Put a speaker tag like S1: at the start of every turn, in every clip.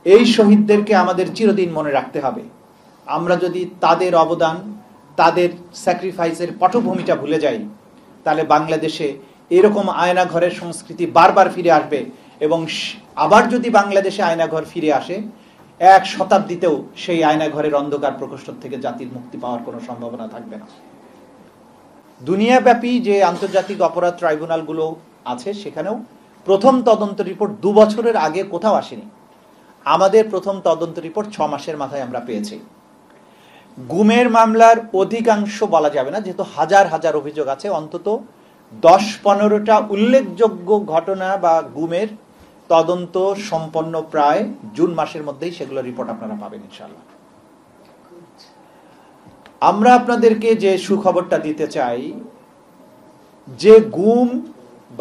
S1: এই শহীদদেরকে আমাদের চিরদিন মনে রাখতে হবে। আমরা যদি তাদের অবদান, তাদের স্যাক্রিফাইসের পটভূমিটা ভুলে যাই, তাহলে বাংলাদেশে এরকম আয়নাঘরের সংস্কৃতি বারবার ফিরে আসবে। এবং আবার যদি বাংলাদেশে আয়নাঘর ফিরে আসে, 1 শতাব্দীতেও সেই আয়নাঘরের অন্ধকার প্রকোষ্ঠ থেকে জাতির মুক্তি পাওয়ার কোনো সম্ভাবনা থাকবে না। দুনিয়াব্যাপী যে আন্তর্জাতিক অপরাধ ট্রাইব্যুনালগুলো আছে, সেখানেও প্রথম তদন্ত রিপোর্ট 2 বছরের আগে কোথাও আসেনি। আমাদের প্রথম তদন্ত রিপোর্ট 6 মাসের মাথায় আমরা পেয়েছি। গুমের মামলার অধিকাংশ বলা যাবে না, যেহেতু হাজার হাজার অভিযোগ আছে, অন্তত 10-15টা উল্লেখযোগ্য ঘটনা বা গুমের তদন্ত সম্পন্ন প্রায় জুন মাসের মধ্যেই সেগুলো রিপোর্ট আপনারা পাবেন ইনশাআল্লাহ। আমরা আপনাদেরকে যে সুখবরটা দিতে চাই, যে গুম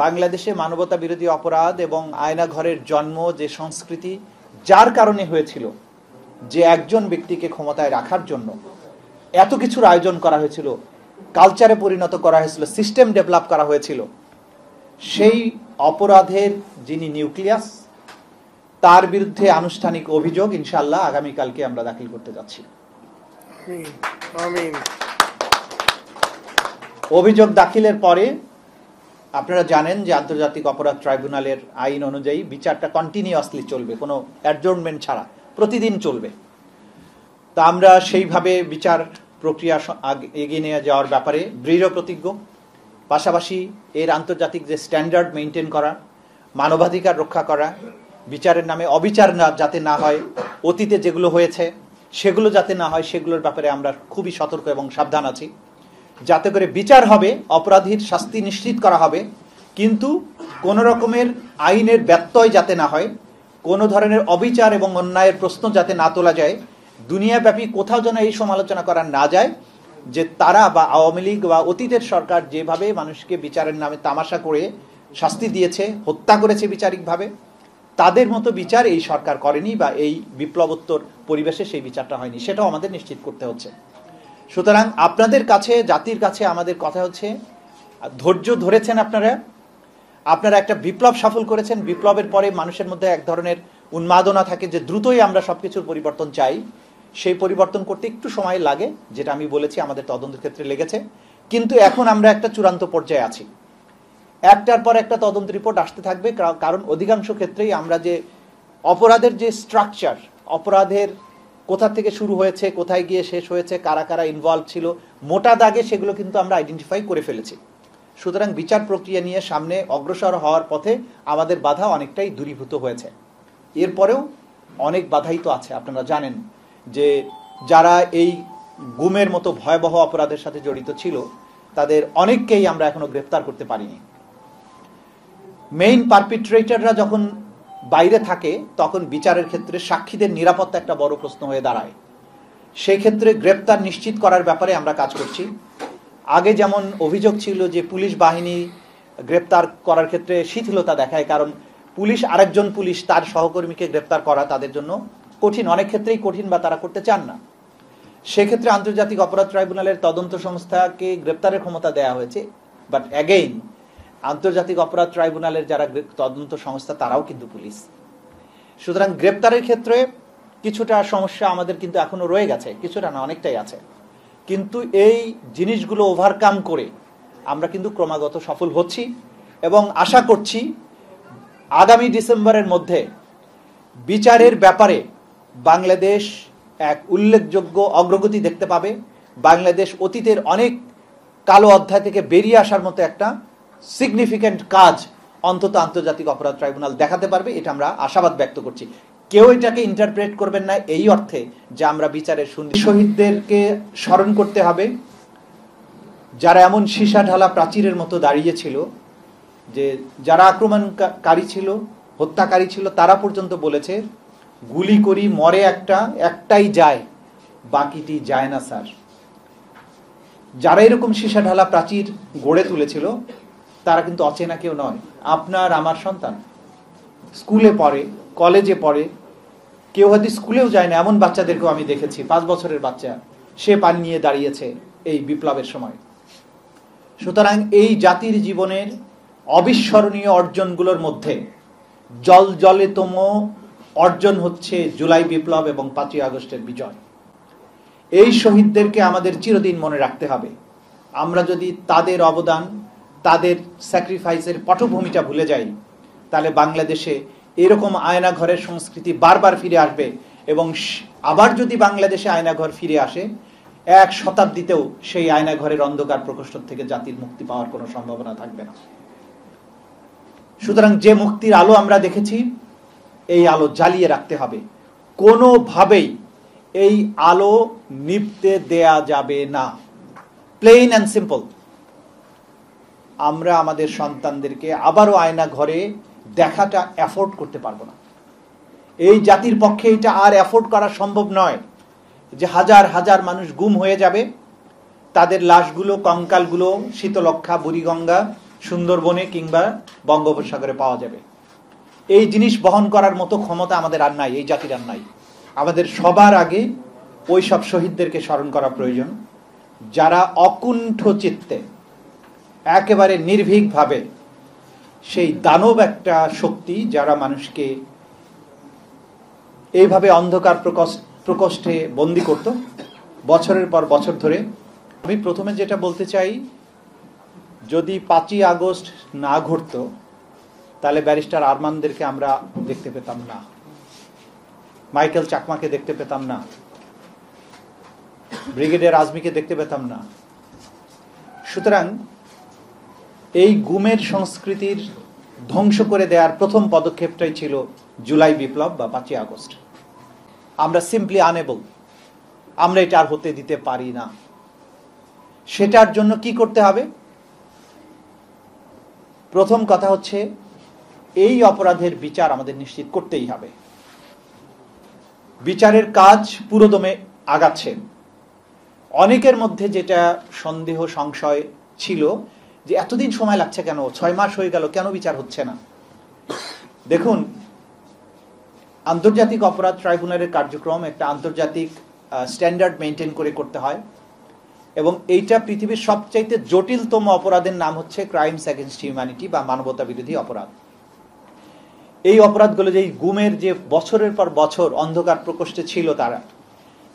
S1: বাংলাদেশে মানবতা বিরোধী অপরাধ এবং আয়নাঘরের জন্ম, যে সংস্কৃতি যার কারণে হয়েছিল, যে একজন ব্যক্তিকে ক্ষমতায় রাখার জন্য এত কিছুর আয়োজন করা হয়েছিল, কালচারে পরিণত করা হয়েছিল, সিস্টেম ডেভেলপ করা হয়েছিল, সেই অপরাধের যিনি নিউক্লিয়াস, তার বিরুদ্ধে আনুষ্ঠানিক অভিযোগ ইনশাআল্লাহ আগামীকালকে আমরা দাখিল করতে যাচ্ছি। অভিযোগ দাখিলের পরে আপনারা জানেন যে আন্তর্জাতিক অপরাধ ট্রাইব্যুনালের আইন অনুযায়ী বিচারটা কন্টিনিউয়াসলি চলবে, কোনো অ্যাডজর্নমেন্ট ছাড়া প্রতিদিন চলবে। তা আমরা সেইভাবে বিচার প্রক্রিয়া এগিয়ে নিয়ে যাওয়ার ব্যাপারে দৃঢ় প্রতিজ্ঞ। পাশাপাশি এর আন্তর্জাতিক যে স্ট্যান্ডার্ড মেনটেন করা, মানবাধিকার রক্ষা করা, বিচারের নামে অবিচার যাতে না হয়, অতীতে যেগুলো হয়েছে সেগুলো যাতে না হয়, সেগুলোর ব্যাপারে আমরা খুবই সতর্ক এবং সাবধান আছি। যাতে করে বিচার হবে, অপরাধীর শাস্তি নিশ্চিত করা হবে, কিন্তু কোনো রকমের আইনের ব্যত্যয় যাতে না হয়, কোনো ধরনের অবিচার এবং অন্যায়ের প্রশ্ন যাতে না তোলা যায়, দুনিয়াব্যাপী কোথাও যেন এই সমালোচনা করা না যায় যে তারা বা আওয়ামী লীগ বা অতীতের সরকার যেভাবে মানুষকে বিচারের নামে তামাশা করে শাস্তি দিয়েছে, হত্যা করেছে বিচারিকভাবে, তাদের মতো বিচার এই সরকার করেনি বা এই বিপ্লবোত্তর পরিবেশে সেই বিচারটা হয়নি, সেটাও আমাদের নিশ্চিত করতে হচ্ছে। সুতরাং আপনাদের কাছে, জাতির কাছে আমাদের কথা হচ্ছে, ধৈর্য ধরেছেন আপনারা একটা বিপ্লব সফল করেছেন। বিপ্লবের পরে মানুষের মধ্যে এক ধরনের উন্মাদনা থাকে যে দ্রুতই আমরা সবকিছুর পরিবর্তন চাই। সেই পরিবর্তন করতে একটু সময় লাগে, যেটা আমি বলেছি আমাদের তদন্তের ক্ষেত্রে লেগেছে। কিন্তু এখন আমরা একটা চূড়ান্ত পর্যায়ে আছি। একটার পর একটা তদন্ত রিপোর্ট আসতে থাকবে, কারণ অধিকাংশ ক্ষেত্রেই আমরা যে অপরাধের যে স্ট্রাকচার, অপরাধের কোথা থেকে শুরু হয়েছে, কোথায় গিয়ে শেষ হয়েছে, কারা কারা ইনভলভ ছিল, মোটা দাগে সেগুলো কিন্তু আমরা আইডেন্টিফাই করে ফেলেছি। সুতরাং বিচার প্রক্রিয়া নিয়ে সামনে অগ্রসর হওয়ার পথে আমাদের বাধা অনেকটাই দূরীভূত হয়েছে। এরপরেও অনেক বাধাই তো আছে। আপনারা জানেন যে যারা এই গুমের মতো ভয়াবহ অপরাধের সাথে জড়িত ছিল, তাদের অনেককেই আমরা এখনো গ্রেফতার করতে পারিনি। মেইন পারপিট্রেটররা যখন বাইরে থাকে, তখন বিচারের ক্ষেত্রে সাক্ষীদের নিরাপত্তা একটা বড় প্রশ্ন হয়ে দাঁড়ায়। সেই ক্ষেত্রে গ্রেফতার নিশ্চিত করার ব্যাপারে আমরা কাজ করছি। আগে যেমন অভিযোগ ছিল যে পুলিশ বাহিনী গ্রেফতার করার ক্ষেত্রে শিথিলতা দেখায়, কারণ পুলিশ আরেকজন পুলিশ তার সহকর্মীকে গ্রেফতার করা তাদের জন্য কঠিন, অনেক ক্ষেত্রেই কঠিন বা তারা করতে চান না। সেক্ষেত্রে আন্তর্জাতিক অপরাধ ট্রাইব্যুনালের তদন্ত সংস্থাকে গ্রেফতারের ক্ষমতা দেওয়া হয়েছে। বাট অ্যাগেইন আন্তর্জাতিক অপরাধ ট্রাইব্যুনালের যারা তদন্ত সংস্থা তারাও কিন্তু পুলিশ। সুতরাং গ্রেপ্তারের ক্ষেত্রে কিছুটা সমস্যা আমাদের কিন্তু এখনো রয়ে গেছে, কিছুটা না, অনেকটাই আছে। কিন্তু এই জিনিসগুলো ওভারকাম করে আমরা কিন্তু ক্রমাগত সফল হচ্ছি এবং আশা করছি আগামী ডিসেম্বরের মধ্যে বিচারের ব্যাপারে বাংলাদেশ এক উল্লেখযোগ্য অগ্রগতি দেখতে পাবে। বাংলাদেশ অতীতের অনেক কালো অধ্যায় থেকে বেরিয়ে আসার মতো একটা সিগনিফিক্যান্ট কাজ অন্তত আন্তর্জাতিক অপরাধ ট্রাইব্যুনাল দেখাতে পারবে, এটা আমরা আশাবাদ ব্যক্ত করছি। কেউ এটাকে ইন্টারপ্রেট করবেন না এই অর্থে যে আমরা বিচারের শহীদদেরকে স্মরণ করতে হবে, যারা এমন সীসা ঢালা প্রাচীরের মতো দাঁড়িয়েছিল, যে যারা আক্রমণকারী ছিল, হত্যাকারী ছিল, তারা পর্যন্ত বলেছে গুলি করি মরে একটাই যায়, বাকিটি যায় না স্যার। যারা এরকম সীসা ঢালা প্রাচীর গড়ে তুলেছিল তারা কিন্তু অচেনা কেউ নয়। আপনার আমার সন্তান স্কুলে পড়ে, কলেজে পড়ে, কেউ হয়তো স্কুলেও যায় না, এমন বাচ্চাদেরকেও আমি দেখেছি। 5 বছরের বাচ্চা, সে পানি নিয়ে দাঁড়িয়েছে এই বিপ্লবের সময়। সুতরাং এই জাতির জীবনের অবিস্মরণীয় অর্জনগুলোর মধ্যে জলজলেতম অর্জন হচ্ছে জুলাই বিপ্লব এবং 5ই আগস্টের বিজয়। এই শহীদদেরকে আমাদের চিরদিন মনে রাখতে হবে। আমরা যদি তাদের অবদান, তাদের স্যাক্রিফাইসের পটভূমিটা ভুলে যাই, তাহলে বাংলাদেশে এরকম আয়নাঘরের সংস্কৃতি বারবার ফিরে আসবে, এবং আবার যদি বাংলাদেশে আয়নাঘর ফিরে আসে, 1 শতাব্দীতেও সেই আয়নাঘরের অন্ধকার প্রকোষ্ঠ থেকে জাতির মুক্তি পাওয়ার কোনো সম্ভাবনা থাকবে না। সুতরাং যে মুক্তির আলো আমরা দেখেছি, এই আলো জ্বালিয়ে রাখতে হবে। কোনোভাবেই এই আলো নিভতে দেয়া যাবে না। Plain and simple. আমরা আমাদের সন্তানদেরকে আবারও আয়না ঘরে দেখাটা অ্যাফোর্ড করতে পারবো না। এই জাতির পক্ষে এটা আর অ্যাফোর্ড করা সম্ভব নয় যে হাজার হাজার মানুষ গুম হয়ে যাবে, তাদের লাশগুলো, কঙ্কালগুলো শীতলক্ষা, বুড়িগঙ্গা, সুন্দরবনে কিংবা বঙ্গোপসাগরে পাওয়া যাবে। এই জিনিস বহন করার মতো ক্ষমতা আমাদের আর নাই, এই জাতির আর নাই। আমাদের সবার আগে ওই সব শহীদদেরকে স্মরণ করা প্রয়োজন, যারা অকুণ্ঠ চিত্তে, একেবারে নির্ভীকভাবে সেই দানব একটা শক্তি যারা মানুষকে এইভাবে অন্ধকার প্রকোষ্ঠে বন্দি করত বছরের পর বছর ধরে। আমি প্রথমে যেটা বলতে চাই, যদি 5ই আগস্ট না ঘটতো তাহলে ব্যারিস্টার আরমানদেরকে আমরা দেখতে পেতাম না, মাইকেল চাকমাকে দেখতে পেতাম না, ব্রিগেডিয়ার আজমিকে দেখতে পেতাম না। সুতরাং এই গুমের সংস্কৃতির ধ্বংস করে দেওয়ার প্রথম পদক্ষেপটাই ছিল জুলাই বিপ্লব বা 5ই আগস্ট। আমরা সিম্পলি আনএবল, আমরা এটা আর হতে দিতে পারি না। সেটার জন্য কি করতে হবে? প্রথম কথা হচ্ছে, এই অপরাধের বিচার আমাদের নিশ্চিত করতেই হবে। বিচারের কাজ পুরোদমে আগাচ্ছে। অনেকের মধ্যে যেটা সন্দেহ, সংশয় ছিল যে এতদিন সময় লাগছে কেন, 6 মাস হয়ে গেল, কেন বিচার হচ্ছে না? দেখুন, আন্তর্জাতিক অপরাধ ট্রাইব্যুনালের কার্যক্রম একটা আন্তর্জাতিক স্ট্যান্ডার্ড মেনটেন করে করতে হয়, এবং এইটা পৃথিবীর সবচাইতে জটিলতম অপরাধের নাম হচ্ছে ক্রাইমস এগেইনস্ট হিউম্যানিটি বা মানবতা বিরোধী অপরাধ। এই অপরাধগুলো, যেই গুমের যে বছরের পর বছর অন্ধকার প্রকোষ্ঠে ছিল, তারা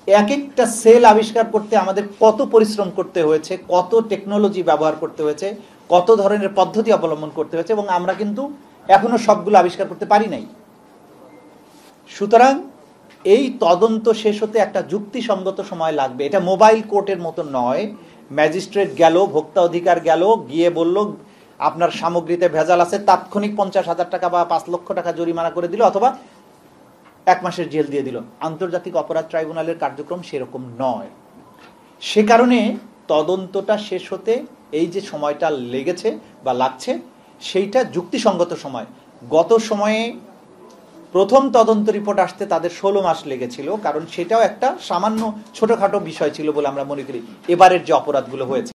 S1: এক একটা সেল আবিষ্কার করতে আমাদের কত পরিশ্রম করতে হয়েছে, কত টেকনোলজি ব্যবহার করতে হয়েছে, কত ধরনের পদ্ধতি অবলম্বন করতে হয়েছে, এবং আমরা কিন্তু এখনো সবগুলো আবিষ্কার করতে পারি নাই। সুতরাং এই তদন্ত শেষ হতে একটা যুক্তিসঙ্গত সময় লাগবে। এটা মোবাইল কোর্টের মতো নয়, ম্যাজিস্ট্রেট গেল, ভোক্তা অধিকার গেল, গিয়ে বলল আপনার সামগ্রীতে ভেজাল আছে, তাৎক্ষণিক 50,000 টাকা বা 5 লক্ষ টাকা জরিমানা করে দিল, অথবা 1 মাসের জেল দিয়ে দিল। আন্তর্জাতিক অপরাধ ট্রাইব্যুনালের কার্যক্রম সেরকম নয়। সে কারণে তদন্তটা শেষ হতে এই যে সময়টা লেগেছে বা লাগছে, সেইটা যুক্তিসঙ্গত সময়। গত সময়ে প্রথম তদন্ত রিপোর্ট আসতে তাদের 16 মাস লেগেছিল, কারণ সেটাও একটা সামান্য ছোটখাটো বিষয় ছিল বলে আমরা মনে করি এবারের যে অপরাধগুলো হয়েছে।